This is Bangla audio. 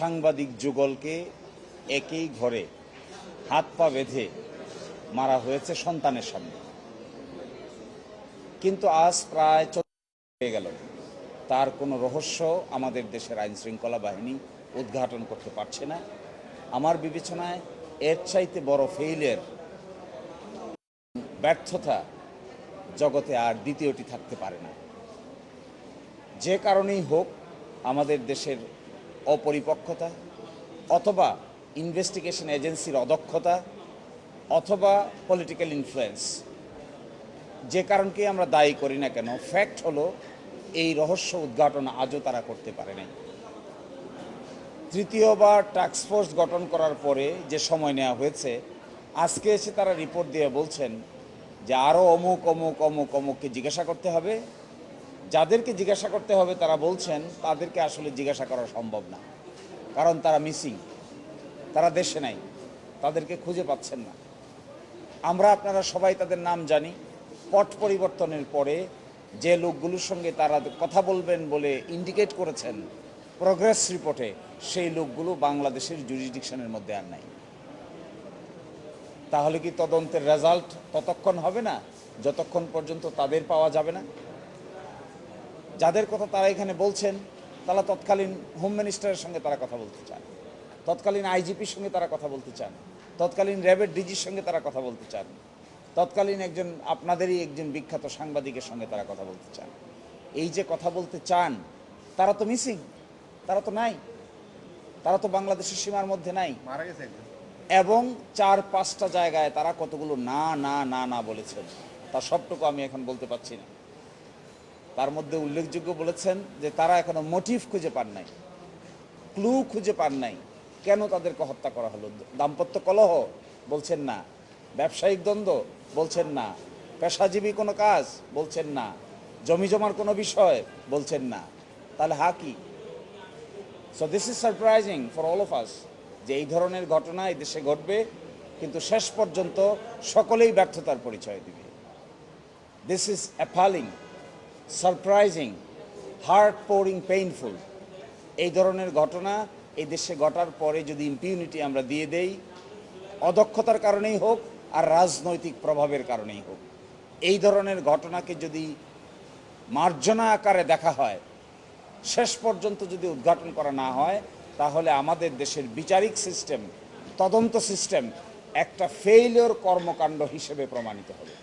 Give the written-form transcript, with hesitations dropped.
সাংবাদিক যুগলকে একই ঘরে হাত পা বেঁধে মারা হয়েছে সন্তানের সামনে, কিন্তু আজ প্রায় 14 হয়ে গেল, তার কোনো রহস্য আমাদের দেশের আইন শৃঙ্খলা বাহিনী উদ্ঘাটন করতে পারছে না। আমার বিবেচনায় এর চাইতে বড় ফেইলিয়ার, ব্যর্থতা জগতে আর দ্বিতীয়টি থাকতে পারে না। যে কারণেই হোক, আমাদের দেশের অপরিপক্কতা অথবা ইনভেস্টিগেশন এজেন্সির অদক্ষতা অথবা পলিটিক্যাল ইনফ্লুয়েন্স, যে কারণকেই আমরা দায়ী করি না কেন, ফ্যাক্ট হলো এই রহস্য উদ্ঘাটন আজও তারা করতে পারে নাই। তৃতীয়বার টাস্কফোর্স গঠন করার পরে যে সময় নেওয়া হয়েছে, আজকে এসে তারা রিপোর্ট দিয়ে বলছেন যে আরও অমুক অমুক অমুক অমুককে জিজ্ঞাসা করতে হবে। যাদেরকে জিজ্ঞাসা করতে হবে তারা বলছেন তাদেরকে আসলে জিজ্ঞাসা করা সম্ভব না, কারণ তারা মিসিং, তারা দেশে নাই, তাদেরকে খুঁজে পাচ্ছেন না। আমরা আপনারা সবাই তাদের নাম জানি। পট পরিবর্তনের পরে যে লোকগুলোর সঙ্গে তারা কথা বলবেন বলে ইন্ডিকেট করেছেন প্রোগ্রেস রিপোর্টে, সেই লোকগুলো বাংলাদেশের জুরিসডিকশনের মধ্যে আর নাই। তাহলে কি তদন্তের রেজাল্ট ততক্ষণ হবে না যতক্ষণ পর্যন্ত তাদের পাওয়া যাবে না? যাদের কথা তারা এখানে বলছেন, তারা তৎকালীন হোম মিনিস্টারের সঙ্গে তারা কথা বলতে চান, তৎকালীন আইজিপির সঙ্গে তারা কথা বলতে চান, তৎকালীন র্যাবের ডিজির সঙ্গে তারা কথা বলতে চান, তৎকালীন একজন আপনাদেরই একজন বিখ্যাত সাংবাদিকের সঙ্গে তারা কথা বলতে চান। এই যে কথা বলতে চান, তারা তো মিসিং, তারা তো নাই, তারা তো বাংলাদেশের সীমার মধ্যে নাই। মারা গেছে এবং 4-5টা জায়গায় তারা কতগুলো না না না না বলেছেন, তার সবটুকু আমি এখন বলতে পারছি না। তার মধ্যে উল্লেখযোগ্য বলেছেন যে তারা এখনো মোটিভ খুঁজে পান নাই, ক্লু খুঁজে পান নাই, কেন তাদেরকে হত্যা করা হলো। দাম্পত্য কলহ বলছেন না, ব্যবসায়িক দ্বন্দ্ব বলছেন না, পেশাজীবী কোনো কাজ বলছেন না, জমি জমার কোনো বিষয় বলছেন না। তাহলে কি? So this is surprising for all of us যে এই ধরনের ঘটনা এই দেশে ঘটবে, কিন্তু শেষ পর্যন্ত সকলেই ব্যর্থতার পরিচয় দিবে। This is appalling, surprising, heart pouring, painful. এই ধরনের ঘটনা এই দেশে ঘটার পরে যদি ইম্পিউনিটি আমরা দিয়ে দেই, অদক্ষতার কারণেই হোক আর রাজনৈতিক প্রভাবের কারণেই হোক, এই ধরনের ঘটনাকে যদি মার্জনা আকারে দেখা হয়, শেষ পর্যন্ত যদি উদ্ঘাটন করা না হয়, তাহলে আমাদের দেশের বিচারিক সিস্টেম, তদন্ত সিস্টেম একটা ফেইলিওর কর্মকাণ্ড হিসেবে প্রমাণিত হবে।